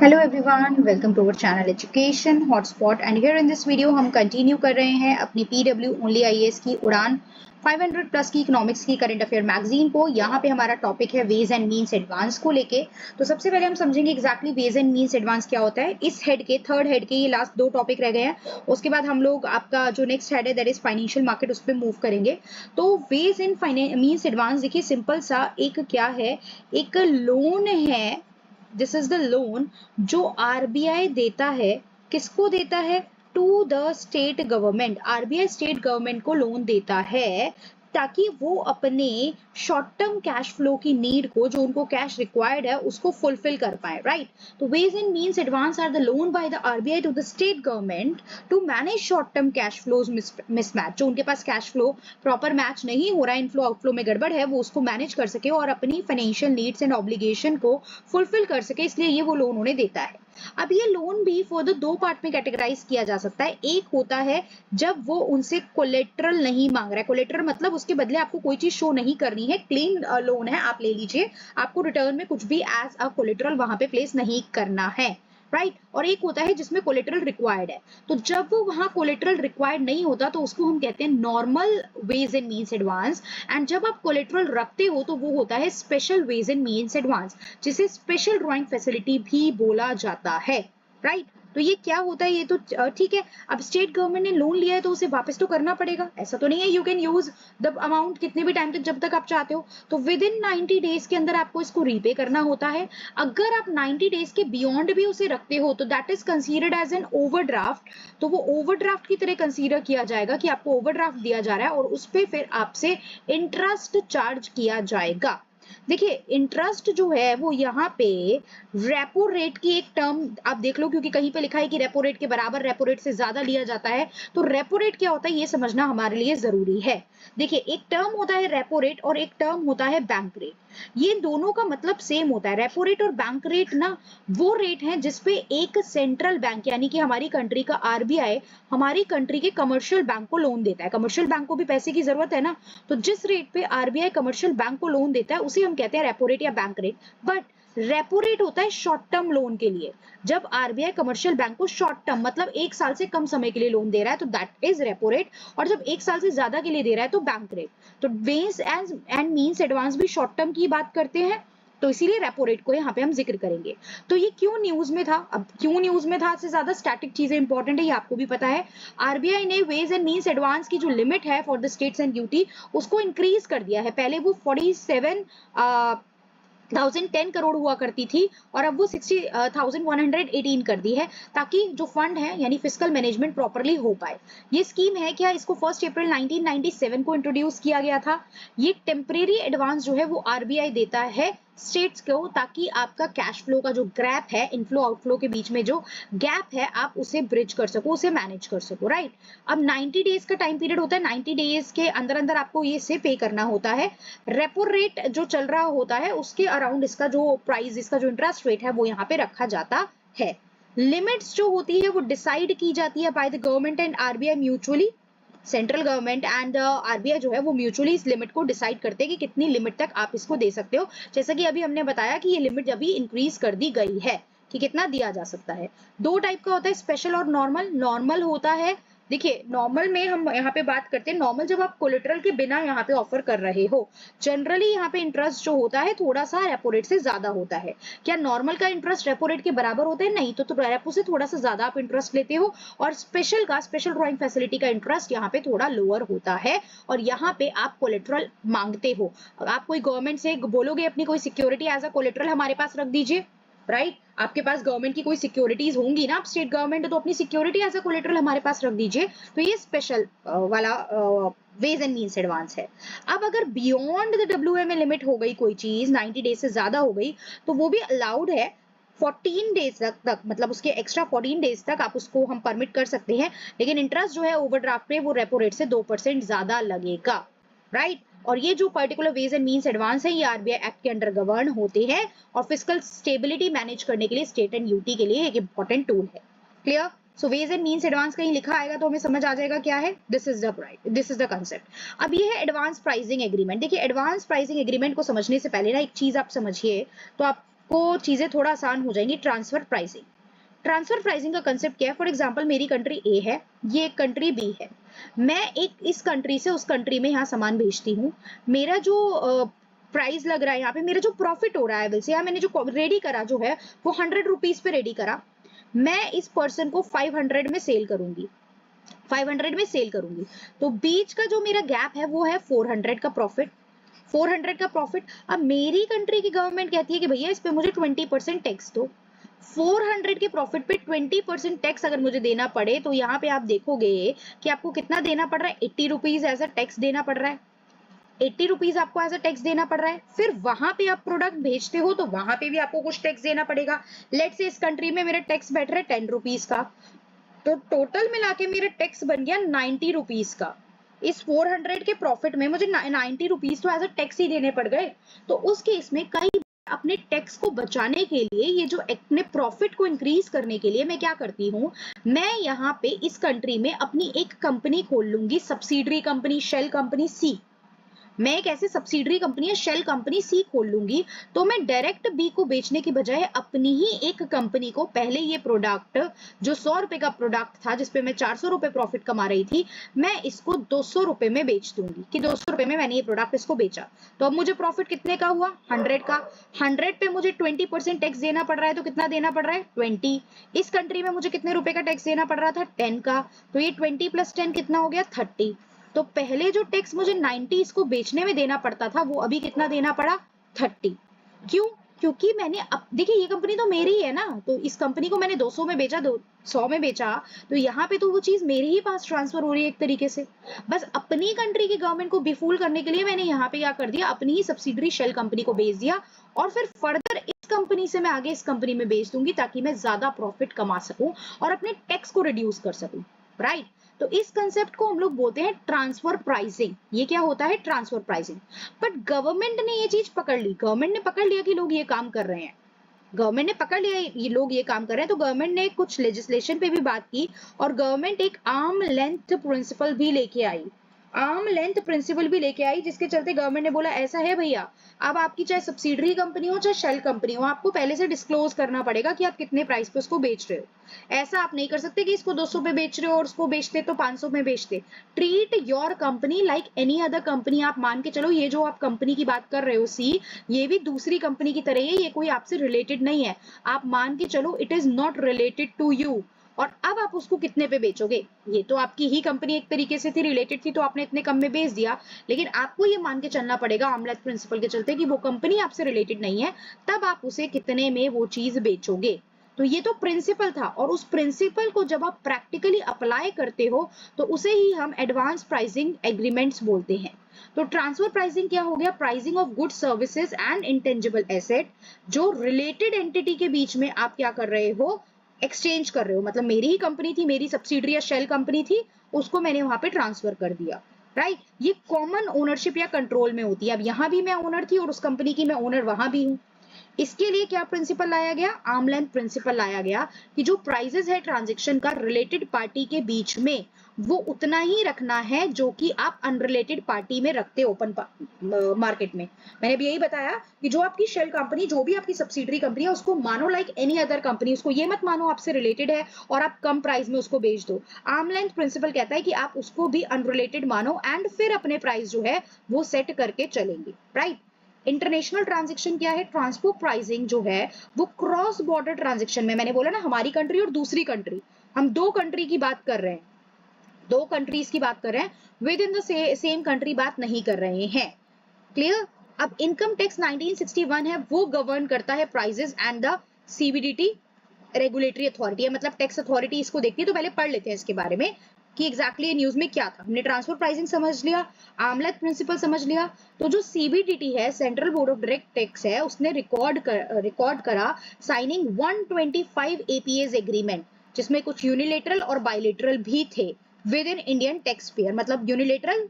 Hello everyone, welcome to our channel education hotspot and here in this video हम continue कर रहे हैं अपनी पीडब्ल्यू ओनली आईएएस की उड़ान 500 प्लस की इकोनॉमिक्स की करंट अफेयर मैगजीन को। यहाँ पे हमारा टॉपिक है वेज एंड मीन्स एडवांस को लेके। तो सबसे पहले हम समझेंगे exactly ways and means advance क्या होता है। इस हेड के थर्ड हेड के ये लास्ट दो टॉपिक रह गए हैं, उसके बाद हम लोग आपका जो नेक्स्ट हेड है दैट इज फाइनेंशियल मार्केट, उस पर मूव करेंगे। तो वेज एंड मीन्स एडवांस देखिए सिंपल सा एक क्या है, एक लोन है। दिस इज द लोन जो आरबीआई देता है। किसको देता है? To the state government. RBI state government को लोन देता है ताकि वो अपने शॉर्ट टर्म कैश फ्लो की नीड को, जो उनको कैश रिक्वायर्ड है, उसको फुलफिल कर पाए, राइट। तो ways and means advance are the loan by the RBI to the state government to manage short term cash flows mismatch. जो उनके पास कैश फ्लो प्रॉपर मैच नहीं हो रहा है, इनफ्लो आउटफ्लो में गड़बड़ है, वो उसको मैनेज कर सके और अपनी फाइनेंशियल नीड्स एंड ऑब्लिगेशन को फुलफिल कर सके, इसलिए ये वो लोन उन्हें देता है। अब ये लोन भी फर्दर दो पार्ट में कैटेगराइज किया जा सकता है। एक होता है जब वो उनसे कोलेटरल नहीं मांग रहा है। कोलेटरल मतलब उसके बदले आपको कोई चीज शो नहीं करनी है, क्लीन लोन है, आप ले लीजिए, आपको रिटर्न में कुछ भी एज अ कोलेटरल वहां पे प्लेस नहीं करना है, राइट। और एक होता है जिसमें कोलेटरल रिक्वायर्ड है। तो जब वो वहां कोलेटरल रिक्वायर्ड नहीं होता तो उसको हम कहते हैं normal ways and means advance. And जब आप कोलेटरल रखते हो तो वो होता है special ways and means advance, जिसे स्पेशल ड्रॉइंग फैसिलिटी भी बोला जाता है, राइट। तो ये क्या होता है, ये तो ठीक है। अब स्टेट गवर्नमेंट ने लोन लिया है तो उसे वापस तो करना पड़ेगा, ऐसा तो नहीं है you can use the amount कितने भी टाइम तक, जब तक आप चाहते हो। तो विद इन 90 डेज के अंदर आपको इसको रीपे करना होता है। अगर आप 90 डेज के बियॉन्ड भी उसे रखते हो तो that is considered as an overdraft. तो वो ओवरड्राफ्ट की तरह कंसीडर किया जाएगा कि आपको ओवरड्राफ्ट दिया जा रहा है और उस पर फिर आपसे इंटरेस्ट चार्ज किया जाएगा। देखिए इंटरेस्ट जो है वो यहाँ पे रेपो रेट की एक टर्म आप देख लो, क्योंकि कहीं पे लिखा है कि रेपो रेट के बराबर, रेपो रेट से ज्यादा लिया जाता है। तो रेपो रेट क्या होता है ये समझना हमारे लिए जरूरी है। देखिए एक टर्म होता है रेपो रेट और एक टर्म होता है बैंक रेट। ये दोनों का मतलब सेम होता है। रेपो रेट और बैंक रेट ना वो रेट है जिसपे एक सेंट्रल बैंक यानी कि हमारी कंट्री का आरबीआई हमारी कंट्री के कमर्शियल बैंक को लोन देता है। कमर्शियल बैंक को भी पैसे की जरूरत है ना, तो जिस रेट पे आरबीआई कमर्शियल बैंक को लोन देता है उसे हम कहते हैं रेपो रेट या bank rate. But repo rate होता है शॉर्ट टर्म लोन के लिए। जब आरबीआई कमर्शियल बैंक को शॉर्ट टर्म मतलब एक साल से कम समय के लिए लोन दे रहा है तो दैट इज रेपो रेट, और जब एक साल से ज्यादा के लिए दे रहा है तो बैंक रेट। तो वेज एंड मीन्स एडवांस भी शॉर्ट टर्म की बात करते हैं, तो इसीलिए रेपो रेट को यहाँ पे हम जिक्र करेंगे। तो ये क्यों न्यूज में था? अब क्यों न्यूज में था से ज्यादा स्टैटिक चीजें इंपॉर्टेंट है, ये आपको भी पता है। आरबीआई ने वेज एंड मीन्स एडवांस की जो लिमिट है for the states and duty उसको इंक्रीज कर दिया है। पहले वो 47,010 करोड़ हुआ करती थी और अब वो 60,118 कर दी है, ताकि जो फंड है यानी फिस्कल मैनेजमेंट प्रॉपरली हो पाए। ये स्कीम है क्या, इसको 1 अप्रैल 1997 को इंट्रोड्यूस किया गया था। ये टेम्परेरी एडवांस जो है वो आरबीआई देता है स्टेट्स को, ताकि आपका कैश फ्लो का जो गैप है, इनफ्लो आउटफ्लो के बीच में जो गैप है, आप उसे ब्रिज कर सको, उसे मैनेज कर सको, राइट। अब 90 डेज का टाइम पीरियड होता है, 90 डेज के अंदर अंदर आपको ये से पे करना होता है। रेपो रेट जो चल रहा होता है उसके अराउंड इसका जो प्राइस, इसका जो इंटरेस्ट रेट है वो यहाँ पे रखा जाता है। लिमिट्स जो होती है वो डिसाइड की जाती है by the government and RBI mutually. Central government and RBI जो है वो म्यूचुअली इस लिमिट को डिसाइड करते हैं कि कितनी लिमिट तक आप इसको दे सकते हो। जैसा कि अभी हमने बताया कि ये लिमिट अभी इंक्रीज कर दी गई है कि कितना दिया जा सकता है। दो टाइप का होता है, स्पेशल और नॉर्मल। नॉर्मल होता है, देखिए नॉर्मल में हम यहाँ पे बात करते हैं, नॉर्मल जब आप कोलेटरल के बिना यहाँ पे ऑफर कर रहे हो, जनरली यहाँ पे इंटरेस्ट जो होता है थोड़ा सा रेपो रेट से ज्यादा होता है। क्या नॉर्मल का इंटरेस्ट रेपो रेट के बराबर होता है? नहीं, तो रेपो से थोड़ा सा ज्यादा आप इंटरेस्ट लेते हो। और स्पेशल का, स्पेशल ड्रॉइंग फैसिलिटी का इंटरेस्ट यहाँ पे थोड़ा लोअर होता है और यहाँ पे आप कोलेटरल मांगते हो। आप कोई गवर्नमेंट से बोलोगे अपनी कोई सिक्योरिटी एज अ कोलेटरल हमारे पास रख दीजिए, राइट। आपके पास गवर्नमेंट की कोई सिक्योरिटीज होंगी ना, आप स्टेट गवर्नमेंट, तो अपनी सिक्योरिटी एज अ कोलेटरल हमारे पास रख दीजिए। तो ये स्पेशल वाला वेज एंड मीन्स एडवांस है। अब अगर बियॉन्ड द डब्ल्यूएमए लिमिट हो गई कोई चीज, 90 डेज से ज्यादा हो गई, तो वो भी अलाउड है। 14 डेज तक मतलब उसके एक्स्ट्रा 14 डेज तक आप उसको हम परमिट कर सकते हैं, लेकिन इंटरेस्ट जो है ओवरड्राफ्ट पे वो रेपो रेट से 2% ज्यादा लगेगा, राइट। और ये जो particular ways and means advance है ये आरबीआई एक्ट के अंडर गवर्न होते हैं और फिस्कल स्टेबिलिटी मैनेज करने के लिए स्टेट एंड यूटी के लिए एक इंपॉर्टेंट टूल है। Clear? So ways and means advance कहीं लिखा आएगा तो हमें समझ आ जाएगा क्या है, दिस इज द कंसेप्ट। अब ये है एडवांस प्राइसिंग एग्रीमेंट। देखिए एडवांस प्राइसिंग एग्रीमेंट को समझने से पहले ना एक चीज आप समझिए, तो आप आपको चीजें थोड़ा आसान हो जाएंगी। ट्रांसफर प्राइसिंग, ट्रांसफर प्राइसिंग का कंसेप्ट क्या है? फॉर एग्जांपल मेरी कंट्री ए है, ये एक कंट्री बी है, मैं एक इस कंट्री से उस कंट्री में यहाँ सामान भेजती हूँ, मेरा जो प्राइस लग रहा है यहाँ पे, मेरा जो प्रॉफिट हो रहा है बिल से, या मैंने जो रेडी करा जो है वो 100 रुपीज पे रेडी करा, मैं इस पर्सन को 500 में सेल करूंगी, 500 में सेल करूंगी, तो बीच का जो मेरा गैप है वो है 400 का प्रॉफिट, 400 का प्रॉफिट। अब मेरी कंट्री की गवर्नमेंट कहती है कि भैया इस पे मुझे 20% टैक्स दो, 400 के प्रॉफिट पे 20% टैक्स अगर मुझे देना पड़े तो यहाँ पे आप देखोगे कि आपको कितना देना पड़ रहा है, 80 रुपीज एज अ टैक्स देना पड़ रहा है, 80 रुपीज आपको एज अ टैक्स देना पड़ रहा है। फिर वहां पे आप प्रोडक्ट भेजते हो तो वहां पे भी आपको कुछ टैक्स देना पड़ेगा। लेट्स से इस कंट्री में मेरा टैक्स बैठ रहा है 10 रुपीज का, तो टोटल मिला के मेरा टैक्स बन गया 90 रुपीज का। इस 400 के प्रॉफिट में मुझे 90 रुपीज तो एज अ टैक्स ही देने पड़ गए। तो उस केस में कई अपने टैक्स को बचाने के लिए, ये जो अपने प्रॉफिट को इंक्रीज करने के लिए मैं क्या करती हूँ, मैं यहाँ पे इस कंट्री में अपनी एक कंपनी खोल लूंगी, सब्सिडरी कंपनी, शेल कंपनी सी। मैं एक ऐसे सब्सिडरी कंपनी या शेल कंपनी सी खोल लूंगी, तो मैं डायरेक्ट बी को बेचने की बजाय अपनी ही एक कंपनी को पहले ये प्रोडक्ट जो 100 रुपए का प्रोडक्ट था जिसपे मैं 400 रुपए प्रॉफिट कमा रही थी, मैं इसको 200 रुपए में बेच दूंगी कि 200 रुपए में मैंने ये प्रोडक्ट इसको बेचा। तो अब मुझे प्रॉफिट कितने का हुआ? 100 का। 100 पे मुझे 20% टैक्स देना पड़ रहा है, तो कितना देना पड़ रहा है? 20। इस कंट्री में मुझे कितने रुपए का टैक्स देना पड़ रहा था? 10 का। तो ये 20 + 10 कितना हो गया? 30। तो पहले जो टैक्स मुझे 90 इसको बेचने में देना पड़ता था वो अभी कितना देना पड़ा? 30। क्यों? क्योंकि मैंने अब देखिए ये कंपनी तो मेरी है ना, तो इस कंपनी को मैंने 200 में बेचा, 100 में बेचा, तो यहाँ पे तो वो चीज मेरे ही पास ट्रांसफर हो रही है एक तरीके से। बस अपनी कंट्री की गवर्नमेंट को बेफूल करने के लिए मैंने यहाँ पे क्या कर दिया, अपनी ही सब्सिडरी शेल कंपनी को बेच दिया, और फिर फर्दर इस कंपनी से मैं आगे इस कंपनी में बेच दूंगी ताकि मैं ज्यादा प्रॉफिट कमा सकूं और अपने टैक्स को रिड्यूस कर सकूं, राइट। तो इस कंसेप्ट को हम लोग बोलते हैं ट्रांसफर प्राइसिंग। ये क्या होता है? Transfer pricing. बट गवर्नमेंट ने ये चीज पकड़ ली, गवर्नमेंट ने पकड़ लिया कि लोग ये काम कर रहे हैं, गवर्नमेंट ने पकड़ लिया ये लोग ये काम कर रहे हैं, तो गवर्नमेंट ने कुछ लेजिस्लेशन पे भी बात की और गवर्नमेंट एक आर्म लेंथ प्रिंसिपल भी लेके आई, आर्म लेंथ प्रिंसिपल भी लेके आई, जिसके चलते गवर्नमेंट ने बोला ऐसा है भैया, अब आपकी चाहे सब्सिडरी कंपनी हो चाहे शेल कंपनी हो, आपको पहले से डिस्क्लोज करना पड़ेगा कि आप कितने प्राइस पे उसको बेच रहे हो। ऐसा आप नहीं कर सकते कि इसको 200 पे बेच रहे हो और उसको बेचते तो 500 में बेचते। Treat your company like any other company. आप मान के चलो ये जो आप कंपनी की बात कर रहे हो सी, ये भी दूसरी कंपनी की तरह है, ये कोई आपसे रिलेटेड नहीं है। आप मान के चलो it is not related to you. और अब आप उसको कितने पे बेचोगे? ये तो आपकी ही कंपनी एक तरीके से थी, रिलेटेड थी, तो आपने इतने कम में बेच दिया, लेकिन आपको ये मान के चलना पड़ेगा आर्म लेंथ प्रिंसिपल के चलते कि वो कंपनी आपसे रिलेटेड नहीं है, तब आप उसे कितने में वो चीज बेचोगे। तो ये तो प्रिंसिपल था, और उस प्रिंसिपल को जब आप प्रैक्टिकली अप्लाई करते हो तो उसे ही हम एडवांस प्राइसिंग एग्रीमेंट्स बोलते हैं। तो ट्रांसफर प्राइसिंग क्या हो गया? Pricing of good services and intangible asset, जो रिलेटेड एंटिटी के बीच में आप क्या कर रहे हो? एक्सचेंज कर रहे हो। मतलब मेरी ही कंपनी थी, मेरी सब्सिडरी या शेल कंपनी थी, उसको मैंने वहां पे ट्रांसफर कर दिया, राइट। ये कॉमन ओनरशिप या कंट्रोल में होती है। अब यहां भी मैं ओनर थी और उस कंपनी की मैं ओनर वहां भी हूं। इसके लिए क्या प्रिंसिपल लाया गया? आर्म लेंथ प्रिंसिपल लाया गया कि जो प्राइजेस है ट्रांजैक्शन का रिलेटेड पार्टी के बीच में, वो उतना ही रखना है जो कि आप अनरिलेटेड पार्टी में रखते हो ओपन मार्केट में। मैंने भी यही बताया कि जो आपकी शेल कंपनी, जो भी आपकी सब्सिडरी कंपनी है, उसको मानो लाइक एनी अदर कंपनी, उसको ये मत मानो आपसे रिलेटेड है और आप कम प्राइस में उसको बेच दो। आर्म लेंथ प्रिंसिपल कहता है कि आप उसको भी अनरिलेटेड मानो एंड फिर अपने प्राइस जो है वो सेट करके चलेंगे, राइट। इंटरनेशनल ट्रांजैक्शन क्या है? ट्रांसपोर्ट प्राइसिंग जो है वो क्रॉस बॉर्डर ट्रांजैक्शन में, मैंने बोला ना हमारी कंट्री और दूसरी कंट्री, हम दो कंट्री की बात कर रहे हैं, दो कंट्रीज की बात कर रहे हैं, with in the same country बात नहीं कर रहे हैं, क्लियर। अब इनकम टैक्स 1961 है, वो गवर्न करता है prices and the CBDT regulatory authority है, मतलब टैक्स अथॉरिटी इसको देखती है। तो पहले पढ़ लेते हैं इसके बारे में कि एग्जैक्टली न्यूज में क्या था। हमने ट्रांसफर प्राइसिंग समझ लिया, आर्म लेंथ प्रिंसिपल समझ लिया। तो जो सीबीडीटी है, central board of direct tax है, उसने रिकॉर्ड करा साइनिंग 125 एपीएस एग्रीमेंट, जिसमें कुछ यूनिलेटरल और बायलेटरल भी थे with in Indian tax payer. मतलब यूनिलेटरल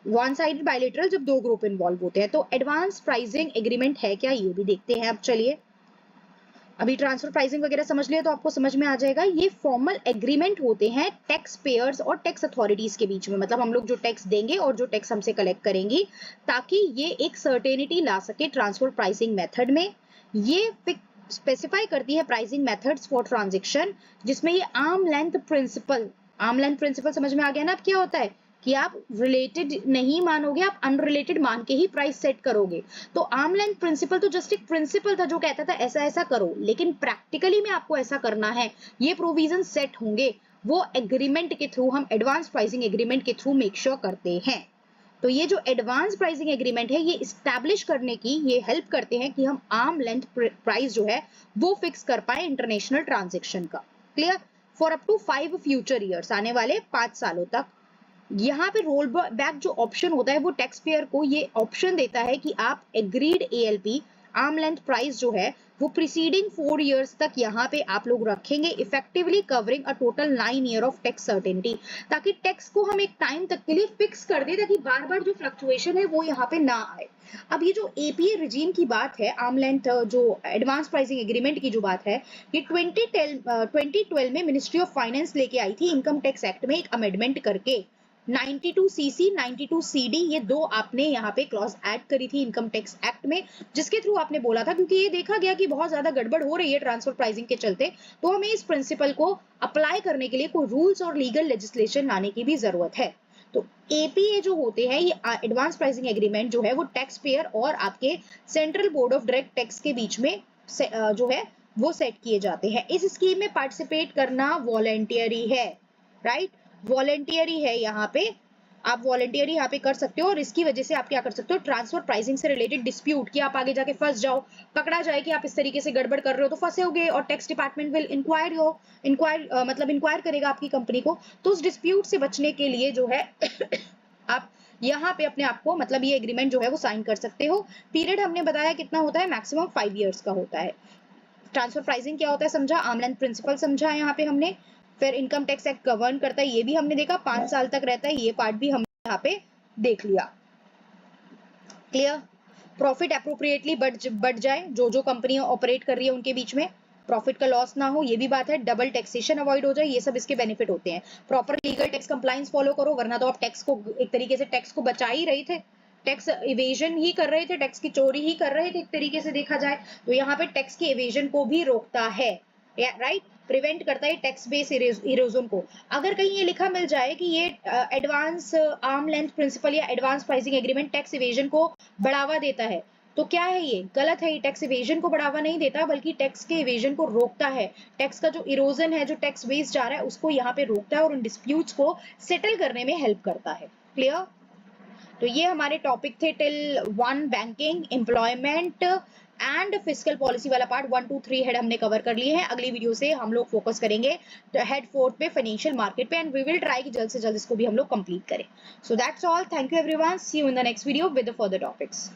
वन साइडेड, बायलेटरल जब दो ग्रुप इन्वॉल्व होते हैं। तो एडवांस प्राइसिंग एग्रीमेंट है क्या, ये भी देखते हैं। अब चलिए, अभी ट्रांसफर प्राइसिंग वगैरह समझ लिया तो आपको समझ में आ जाएगा। ये फॉर्मल एग्रीमेंट होते हैं टैक्स पेयर्स और टैक्स अथॉरिटीज के बीच में, मतलब हम लोग जो टैक्स देंगे और जो टैक्स हमसे कलेक्ट करेंगी, ताकि ये एक सर्टेनिटी ला सके ट्रांसफर प्राइसिंग मेथड में। ये स्पेसिफाई करती है प्राइसिंग मेथड्स फॉर ट्रांजेक्शन, जिसमें ये आर्म लेंथ प्रिंसिपल समझ में आ गया ना। अब क्या होता है कि आप रिलेटेड नहीं मानोगे, आप अनरिलेटेड मान के ही प्राइस सेट करोगे। तो आर्म लेंथ प्रिंसिपल तो जस्ट एक प्रिंसिपल था जो कहता था ऐसा ऐसा करो, लेकिन प्रैक्टिकली में आपको ऐसा करना है, ये प्रोविजन सेट होंगे, वो एग्रीमेंट के थ्रू, हम एडवांस प्राइसिंग एग्रीमेंट के थ्रू मेक श्योर करते हैं। तो ये जो एडवांस प्राइसिंग एग्रीमेंट है, ये स्टैब्लिश करने की ये हेल्प करते हैं कि हम आर्म लेंथ प्राइस जो है वो फिक्स कर पाए इंटरनेशनल ट्रांजेक्शन का। Clear? For up to 5 future years, आने वाले 5 सालों तक। यहाँ पे रोल बैक जो ऑप्शन होता है वो टैक्स पेयर को ये ऑप्शन देता है कि आप agreed ALP arm length price जो है वो प्रीसीडिंग 4 इयर्स तक यहाँ पे आप लोग रखेंगे, effectively covering a total 9 year of tax certainty, ताकि टैक्स को हम एक टाइम तक के लिए फिक्स कर दे, ताकि बार बार जो फ्लक्चुएशन है वो यहाँ पे ना आए। अब ये जो एपीए रिजीम की बात है, आर्म लेंथ जो एडवांस प्राइसिंग एग्रीमेंट की जो बात है, ये 2012 में मिनिस्ट्री ऑफ फाइनेंस लेके आई थी इनकम टैक्स एक्ट में एक अमेंडमेंट करके। 92CC 92CD ये दो आपने यहाँ पे क्लॉज ऐड करी थी इनकम टैक्स एक्ट में, जिसके थ्रू आपने बोला था, क्योंकि ये देखा गया कि बहुत ज्यादा गड़बड़ हो रही है ट्रांसफर प्राइसिंग के चलते, तो हमें इस प्रिंसिपल को अप्लाई करने के लिए कोई रूल्स और लीगल लेजिस्लेशन लाने की भी जरूरत है। तो एपीए जो होते हैं, ये एडवांस प्राइसिंग एग्रीमेंट जो है वो टैक्स पेयर और आपके central board of direct tax के बीच में जो है वो सेट किए जाते हैं। इस स्कीम में पार्टिसिपेट करना वॉलंटियरी है, राइट? वॉलंटियरी है, यहाँ पे आप वॉलंटियरी यहाँ पे कर सकते हो, और इसकी वजह से आप क्या कर सकते हो, ट्रांसफर प्राइसिंग से रिलेटेड डिस्प्यूट कि आप आगे जाके फंस जाओ, पकड़ा जाए कि आप इस तरीके से गड़बड़ कर रहे हो, तो फंसे होगे और टैक्स डिपार्टमेंट विल इंक्वायर करेगा आपकी कंपनी को। तो उस डिस्प्यूट से बचने के लिए जो है आप यहाँ पे अपने आप को, मतलब ये एग्रीमेंट जो है वो साइन कर सकते हो। पीरियड हमने बताया कितना होता है, मैक्सिमम 5 इयर्स का होता है। ट्रांसफर प्राइसिंग क्या होता है समझा, आर्म लेंथ प्रिंसिपल समझा है यहाँ पे हमने। फिर इनकम टैक्स एक्ट गवर्न करता है, ये भी हमने देखा, 5 साल तक रहता है, ये पार्ट भी हमने यहाँ पे देख लिया। क्लियर? प्रॉफिट अप्रोप्रिएटली बढ़ जाए, जो कंपनी ऑपरेट कर रही है उनके बीच में प्रॉफिट का लॉस ना हो, ये भी बात है। डबल टैक्सेशन अवॉइड हो जाए, ये सब इसके बेनिफिट होते हैं। Proper legal tax compliance follow करो, वरना तो आप टैक्स को एक तरीके से टैक्स को बचा ही रहे थे, टैक्स इवेजन ही कर रहे थे, टैक्स की चोरी ही कर रहे थे एक तरीके से देखा जाए। तो यहाँ पे टैक्स की इवेजन को भी रोकता है, राइट? प्रिवेंट करता है टैक्स बेस इरोजन को। अगर कहीं ये लिखा मिल जाए कि ये एडवांस आर्म लेंथ प्रिंसिपल या advance pricing agreement tax evasion को बढ़ावा देता है, तो क्या है, ये गलत है। ये टैक्स इवेजन को बढ़ावा नहीं देता, बल्कि टैक्स के इवेजन को रोकता है। टैक्स का जो इरोजन है, जो टैक्स बेस जा रहा है, उसको यहाँ पे रोकता है और उन डिस्प्यूट्स को सेटल करने में हेल्प करता है। क्लियर? तो ये हमारे टॉपिक थे till 1 banking, employment and fiscal policy वाला पार्ट 1 2 3 हेड हमने कवर कर लिए हैं। अगली वीडियो से हम लोग फोकस करेंगे हेड 4 पे, फाइनेंशियल मार्केट पे, एंड वी विल ट्राई कि जल्द से जल्द इसको भी हम लोग कंप्लीट करें। So that's all, thank you everyone, see you in the next video with the further topics.